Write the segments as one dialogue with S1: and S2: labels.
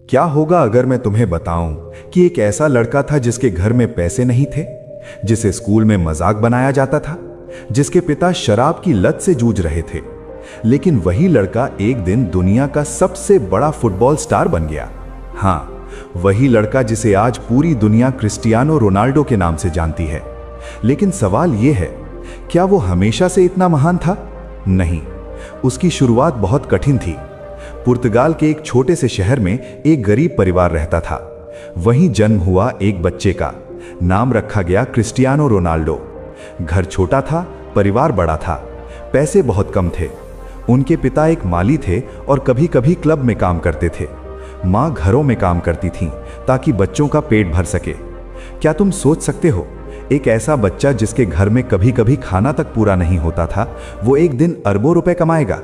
S1: क्या होगा अगर मैं तुम्हें बताऊं कि एक ऐसा लड़का था जिसके घर में पैसे नहीं थे, जिसे स्कूल में मजाक बनाया जाता था, जिसके पिता शराब की लत से जूझ रहे थे, लेकिन वही लड़का एक दिन दुनिया का सबसे बड़ा फुटबॉल स्टार बन गया। हाँ, वही लड़का जिसे आज पूरी दुनिया क्रिस्टियानो रोनाल्डो के नाम से जानती है। लेकिन सवाल यह है, क्या वो हमेशा से इतना महान था? नहीं, उसकी शुरुआत बहुत कठिन थी। पुर्तगाल के एक छोटे से शहर में एक गरीब परिवार रहता था। वहीं जन्म हुआ एक बच्चे का। नाम रखा गया क्रिस्टियानो रोनाल्डो। घर छोटा था, परिवार बड़ा था, पैसे बहुत कम थे। उनके पिता एक माली थे और कभी कभी क्लब में काम करते थे। माँ घरों में काम करती थीं ताकि बच्चों का पेट भर सके। क्या तुम सोच सकते हो, एक ऐसा बच्चा जिसके घर में कभी कभी खाना तक पूरा नहीं होता था, वो एक दिन अरबों रुपए कमाएगा?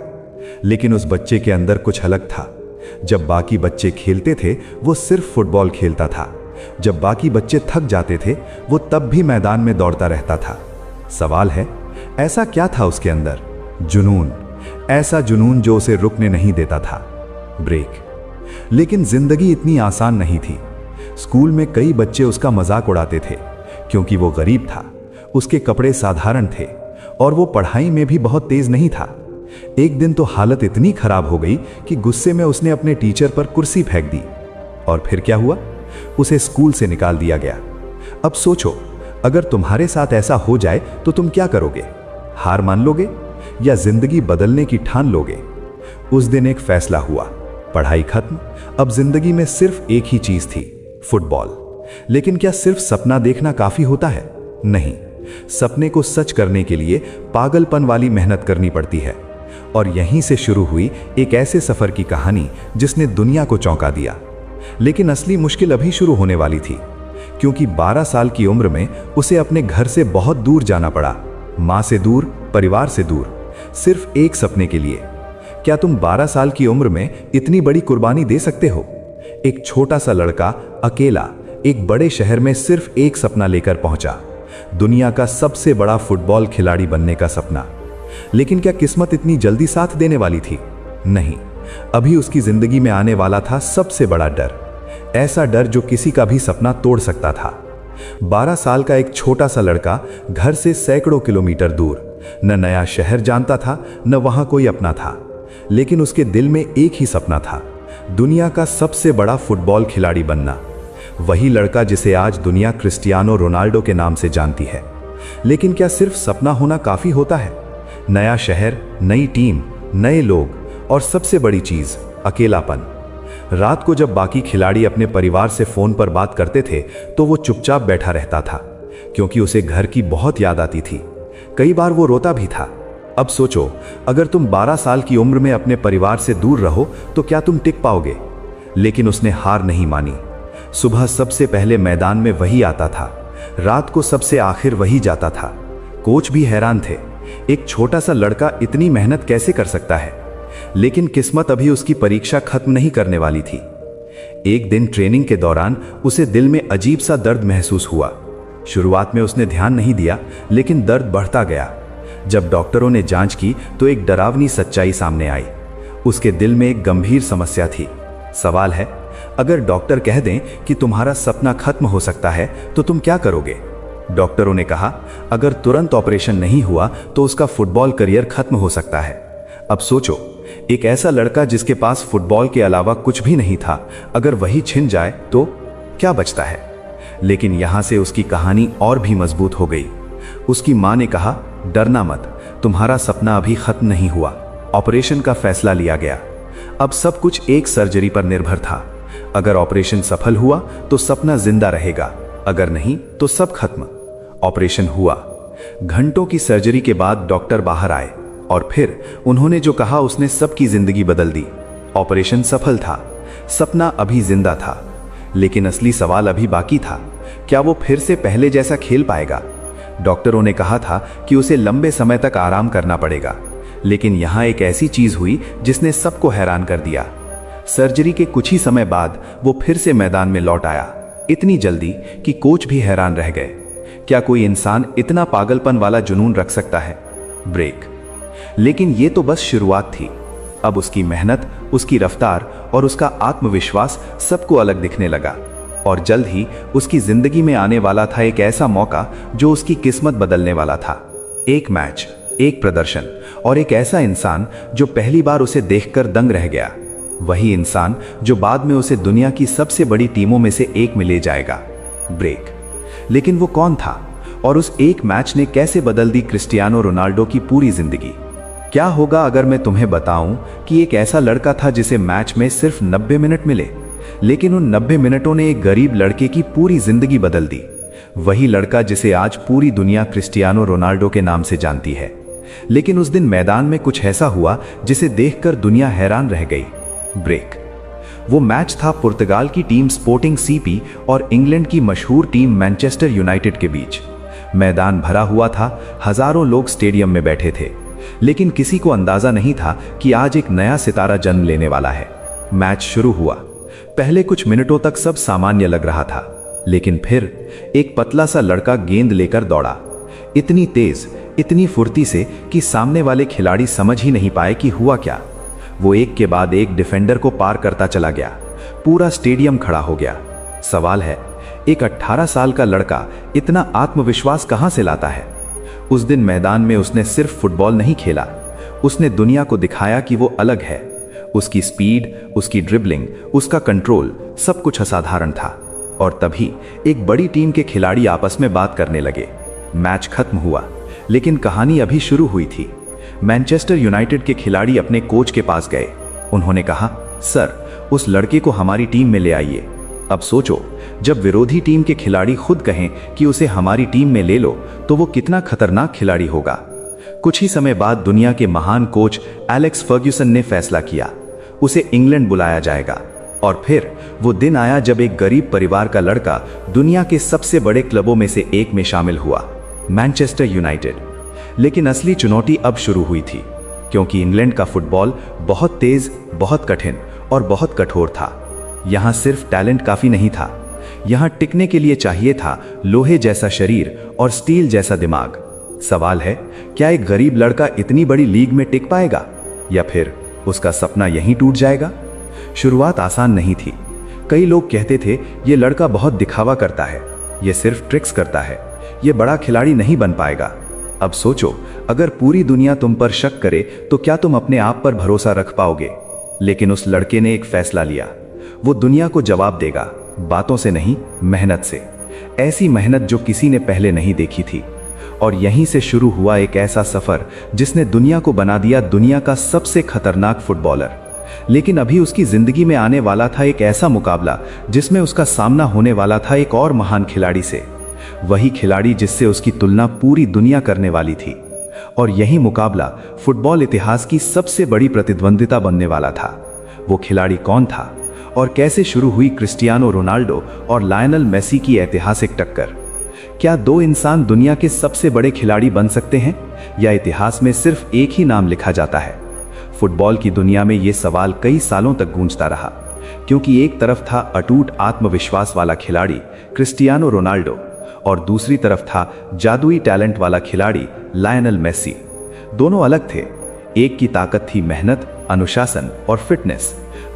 S1: लेकिन उस बच्चे के अंदर कुछ अलग था। जब बाकी बच्चे खेलते थे, वो सिर्फ फुटबॉल खेलता था। जब बाकी बच्चे थक जाते थे, वो तब भी मैदान में दौड़ता रहता था। सवाल है, ऐसा क्या था उसके अंदर? जुनून, ऐसा जुनून जो उसे रुकने नहीं देता था। ब्रेक। लेकिन जिंदगी इतनी आसान नहीं थी। स्कूल में कई बच्चे उसका मजाक उड़ाते थे क्योंकि वो गरीब था, उसके कपड़े साधारण थे और वो पढ़ाई में भी बहुत तेज नहीं था। एक दिन तो हालत इतनी खराब हो गई कि गुस्से में उसने अपने टीचर पर कुर्सी फेंक दी। और फिर क्या हुआ? उसे स्कूल से निकाल दिया गया। अब सोचो, अगर तुम्हारे साथ ऐसा हो जाए तो तुम क्या करोगे? हार मान लोगे या जिंदगी बदलने की ठान लोगे? उस दिन एक फैसला हुआ, पढ़ाई खत्म। अब जिंदगी में सिर्फ एक ही चीज थी, फुटबॉल। लेकिन क्या सिर्फ सपना देखना काफी होता है? नहीं, सपने को सच करने के लिए पागलपन वाली मेहनत करनी पड़ती है। और यहीं से शुरू हुई एक ऐसे सफर की कहानी जिसने दुनिया को चौंका दिया। लेकिन असली मुश्किल अभी शुरू होने वाली थी, क्योंकि 12 साल की उम्र में उसे अपने घर से बहुत दूर जाना पड़ा। मां से दूर, परिवार से दूर, सिर्फ एक सपने के लिए। क्या तुम 12 साल की उम्र में इतनी बड़ी कुर्बानी दे सकते हो? एक छोटा सा लड़का अकेला एक बड़े शहर में सिर्फ एक सपना लेकर पहुंचा, दुनिया का सबसे बड़ा फुटबॉल खिलाड़ी बनने का सपना। लेकिन क्या किस्मत इतनी जल्दी साथ देने वाली थी? नहीं, अभी उसकी जिंदगी में आने वाला था सबसे बड़ा डर। ऐसा डर जो किसी का भी सपना तोड़ सकता था। 12 साल का एक छोटा सा लड़का घर से सैकड़ों किलोमीटर दूर, न नया शहर जानता था, न वहां कोई अपना था। लेकिन उसके दिल में एक ही सपना था, दुनिया का सबसे बड़ा फुटबॉल खिलाड़ी बनना। वही लड़का जिसे आज दुनिया क्रिस्टियानो रोनाल्डो के नाम से जानती है। लेकिन क्या सिर्फ सपना होना काफी होता है? नया शहर, नई टीम, नए लोग और सबसे बड़ी चीज, अकेलापन। रात को जब बाकी खिलाड़ी अपने परिवार से फोन पर बात करते थे तो वो चुपचाप बैठा रहता था, क्योंकि उसे घर की बहुत याद आती थी। कई बार वो रोता भी था। अब सोचो, अगर तुम 12 साल की उम्र में अपने परिवार से दूर रहो तो क्या तुम टिक पाओगे? लेकिन उसने हार नहीं मानी। सुबह सबसे पहले मैदान में वही आता था, रात को सबसे आखिर वही जाता था। कोच भी हैरान थे, एक छोटा सा लड़का इतनी मेहनत कैसे कर सकता है? लेकिन किस्मत अभी उसकी परीक्षा खत्म नहीं करने वाली थी। एक दिन ट्रेनिंग के दौरान उसे दिल में अजीब सा दर्द महसूस हुआ। शुरुआत में उसने ध्यान नहीं दिया, लेकिन दर्द बढ़ता गया। जब डॉक्टरों ने जांच की तो एक डरावनी सच्चाई सामने आई। उसके दिल में एक गंभीर समस्या थी। सवाल है, अगर डॉक्टर कह दें कि तुम्हारा सपना खत्म हो सकता है तो तुम क्या करोगे? डॉक्टरों ने कहा, अगर तुरंत ऑपरेशन नहीं हुआ तो उसका फुटबॉल करियर खत्म हो सकता है। अब सोचो, एक ऐसा लड़का जिसके पास फुटबॉल के अलावा कुछ भी नहीं था, अगर वही छिन जाए तो क्या बचता है? लेकिन यहां से उसकी कहानी और भी मजबूत हो गई। उसकी मां ने कहा, डरना मत, तुम्हारा सपना अभी खत्म नहीं हुआ। ऑपरेशन का फैसला लिया गया। अब सब कुछ एक सर्जरी पर निर्भर था। अगर ऑपरेशन सफल हुआ तो सपना जिंदा रहेगा, अगर नहीं तो सब खत्म। ऑपरेशन हुआ। घंटों की सर्जरी के बाद डॉक्टर बाहर आए और फिर उन्होंने जो कहा उसने सबकी जिंदगी बदल दी। ऑपरेशन सफल था, सपना अभी जिंदा था। लेकिन असली सवाल अभी बाकी था, क्या वो फिर से पहले जैसा खेल पाएगा? डॉक्टरों ने कहा था कि उसे लंबे समय तक आराम करना पड़ेगा। लेकिन यहां एक ऐसी चीज हुई जिसने सबको हैरान कर दिया। सर्जरी के कुछ ही समय बाद वो फिर से मैदान में लौट आया, इतनी जल्दी कि कोच भी हैरान रह गए। क्या कोई इंसान इतना पागलपन वाला जुनून रख सकता है? ब्रेक। लेकिन ये तो बस शुरुआत थी। अब उसकी मेहनत
S2: उसकी रफ्तार और उसका आत्मविश्वास सबको अलग दिखने लगा। और जल्द ही उसकी जिंदगी में आने वाला था एक ऐसा मौका जो उसकी किस्मत बदलने वाला था। एक मैच, एक प्रदर्शन और एक ऐसा इंसान जो पहली बार उसे देखकर दंग रह गया। वही इंसान जो बाद में उसे दुनिया की सबसे बड़ी टीमों में से एक में ले जाएगा, ब्रेक। लेकिन वो कौन था और उस एक मैच ने कैसे बदल दी क्रिस्टियानो रोनाल्डो की पूरी जिंदगी? क्या होगा अगर मैं तुम्हें बताऊं कि एक ऐसा लड़का था जिसे मैच में सिर्फ 90 मिनट मिले, लेकिन उन 90 मिनटों ने एक गरीब लड़के की पूरी जिंदगी बदल दी। वही लड़का जिसे आज पूरी दुनिया क्रिस्टियानो रोनाल्डो के नाम से जानती है। लेकिन उस दिन मैदान में कुछ ऐसा हुआ जिसे देखकर दुनिया हैरान रह गई, ब्रेक। वो मैच था पुर्तगाल की टीम स्पोर्टिंग सीपी और इंग्लैंड की मशहूर टीम मैनचेस्टर यूनाइटेड के बीच। मैदान भरा हुआ था, हजारों लोग स्टेडियम में बैठे थे, लेकिन किसी को अंदाजा नहीं था कि आज एक नया सितारा जन्म लेने वाला है। मैच शुरू हुआ। पहले कुछ मिनटों तक सब सामान्य लग रहा था, लेकिन फिर एक पतला सा लड़का गेंद लेकर दौड़ा, इतनी तेज, इतनी फुर्ती से कि सामने वाले खिलाड़ी समझ ही नहीं पाए कि हुआ क्या। वो एक के बाद एक डिफेंडर को पार करता चला गया। पूरा स्टेडियम खड़ा हो गया। सवाल है, एक 18 साल का लड़का इतना आत्मविश्वास कहां से लाता है? उस दिन मैदान में उसने सिर्फ फुटबॉल नहीं खेला, उसने दुनिया को दिखाया कि वो अलग है। उसकी स्पीड, उसकी ड्रिबलिंग, उसका कंट्रोल, सब कुछ असाधारण था। और तभी एक बड़ी टीम के खिलाड़ी आपस में बात करने लगे। मैच खत्म हुआ, लेकिन कहानी अभी शुरू हुई थी। मैनचेस्टर यूनाइटेड के खिलाड़ी अपने कोच के पास गए। उन्होंने कहा, सर, उस लड़के को हमारी टीम में ले आइए। अब सोचो, जब विरोधी टीम के खिलाड़ी खुद कहें कि उसे हमारी टीम में ले लो, तो वो कितना खतरनाक खिलाड़ी होगा। कुछ ही समय बाद दुनिया के महान कोच एलेक्स फर्ग्यूसन ने फैसला किया, उसे इंग्लैंड बुलाया जाएगा। और फिर वो दिन आया जब एक गरीब परिवार का लड़का दुनिया के सबसे बड़े क्लबों में से एक में शामिल हुआ, मैनचेस्टर यूनाइटेड। लेकिन असली चुनौती अब शुरू हुई थी, क्योंकि इंग्लैंड का फुटबॉल बहुत तेज, बहुत कठिन और बहुत कठोर था। यहां सिर्फ टैलेंट काफी नहीं था, यहां टिकने के लिए चाहिए था लोहे जैसा शरीर और स्टील जैसा दिमाग। सवाल है, क्या एक गरीब लड़का इतनी बड़ी लीग में टिक पाएगा, या फिर उसका सपना यहीं टूट जाएगा? शुरुआत आसान नहीं थी। कई लोग कहते थे, ये लड़का बहुत दिखावा करता है, ये सिर्फ ट्रिक्स करता है, ये बड़ा खिलाड़ी नहीं बन पाएगा। अब सोचो, अगर पूरी दुनिया तुम पर शक करे तो क्या तुम अपने आप पर भरोसा रख पाओगे? लेकिन उस लड़के ने एक फैसला लिया, वो दुनिया को जवाब देगा, बातों से नहीं, मेहनत से। ऐसी मेहनत जो किसी ने पहले नहीं देखी थी। और यहीं से शुरू हुआ एक ऐसा सफर जिसने दुनिया को बना दिया दुनिया का सबसे खतरनाक फुटबॉलर। लेकिन अभी उसकी जिंदगी में आने वाला था एक ऐसा मुकाबला जिसमें उसका सामना होने वाला था एक और महान खिलाड़ी से, वही खिलाड़ी जिससे उसकी तुलना पूरी दुनिया करने वाली थी। और यही मुकाबला फुटबॉल इतिहास की सबसे बड़ी प्रतिद्वंदिता बनने वाला था। वो खिलाड़ी कौन था और कैसे शुरू हुई क्रिस्टियानो रोनाल्डो और लायनल मेसी की ऐतिहासिक टक्कर? क्या दो इंसान दुनिया के सबसे बड़े खिलाड़ी बन सकते हैं, या इतिहास में सिर्फ एक ही नाम लिखा जाता है? फुटबॉल की दुनिया में यह सवाल कई सालों तक गूंजता रहा, क्योंकि एक तरफ था अटूट आत्मविश्वास वाला खिलाड़ी क्रिस्टियानो रोनाल्डो और दूसरी तरफ था जादुई टैलेंट वाला खिलाड़ी लायनल मेसी। दोनों अलग थे। एक की ताकत थी मेहनत, अनुशासन और फिटनेस,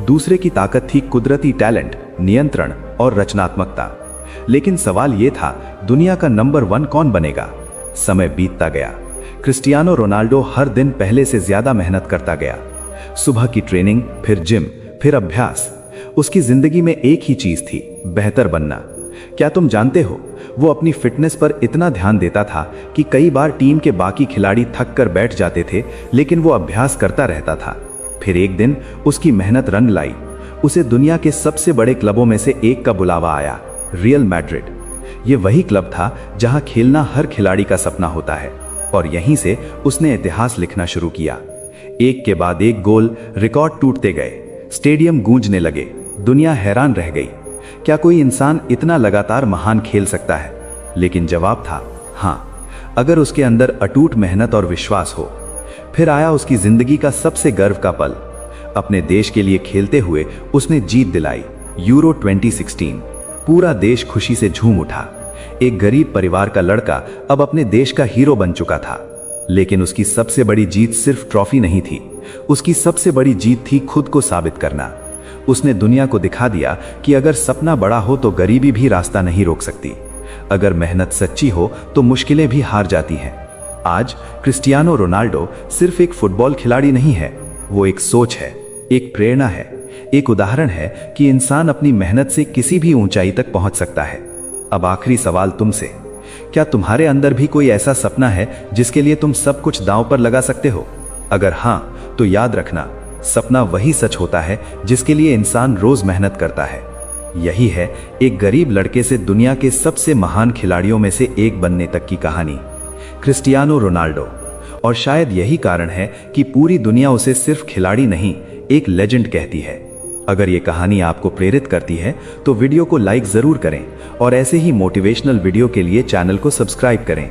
S2: दूसरे की ताकत थी कुदरती टैलेंट, नियंत्रण और रचनात्मकता। लेकिन सवाल यह था, दुनिया का नंबर 1 कौन बनेगा? समय बीतता गया। क्रिस्टियानो रोनाल्डो हर दिन पहले से ज्यादा मेहनत करता गया। सुबह की ट्रेनिंग, फिर जिम, फिर अभ्यास। उसकी जिंदगी में एक ही चीज थी, बेहतर बनना। क्या तुम जानते हो, वो अपनी फिटनेस पर इतना ध्यान देता था कि कई बार टीम के बाकी खिलाड़ी थक कर बैठ जाते थे, लेकिन वो अभ्यास करता रहता था। फिर एक दिन उसकी मेहनत रंग लाई। उसे दुनिया के सबसे बड़े क्लबों में से एक का बुलावा आया, रियल मैड्रिड। ये वही क्लब था जहां खेलना हर खिलाड़ी का सपना होता है। और यहीं से उसने इतिहास लिखना शुरू किया। एक के बाद एक गोल, रिकॉर्ड टूटते गए, स्टेडियम गूंजने लगे, दुनिया हैरान रह गई। क्या कोई इंसान इतना लगातार महान खेल सकता है? लेकिन जवाब था हाँ, अगर उसके अंदर अटूट मेहनत और विश्वास हो। फिर आया उसकी जिंदगी का सबसे गर्व का पल। अपने देश के लिए खेलते हुए उसने जीत दिलाई, यूरो 2016। पूरा देश खुशी से झूम उठा। एक गरीब परिवार का लड़का अब अपने देश का हीरो बन चुका था। लेकिन उसकी सबसे बड़ी जीत सिर्फ ट्रॉफी नहीं थी, उसकी सबसे बड़ी जीत थी खुद को साबित करना। उसने दुनिया को दिखा दिया कि अगर सपना बड़ा हो तो गरीबी भी रास्ता नहीं रोक सकती। अगर मेहनत सच्ची हो तो मुश्किलें भी हार जाती हैं। आज क्रिस्टियानो रोनाल्डो सिर्फ एक फुटबॉल खिलाड़ी नहीं है, वो एक सोच है, एक प्रेरणा है, एक उदाहरण है कि इंसान अपनी मेहनत से किसी भी ऊंचाई तक पहुंच सकता है। अब आखिरी सवाल तुमसे, क्या तुम्हारे अंदर भी कोई ऐसा सपना है जिसके लिए तुम सब कुछ दांव पर लगा सकते हो? अगर हां, तो याद रखना, सपना वही सच होता है जिसके लिए इंसान रोज मेहनत करता है। यही है एक गरीब लड़के से दुनिया के सबसे महान खिलाड़ियों में से एक बनने तक की कहानी, क्रिस्टियानो रोनाल्डो। और शायद यही कारण है कि पूरी दुनिया उसे सिर्फ खिलाड़ी नहीं, एक लेजेंड कहती है। अगर ये कहानी आपको प्रेरित करती है तो वीडियो को लाइक जरूर करें और ऐसे ही मोटिवेशनल वीडियो के लिए चैनल को सब्सक्राइब करें।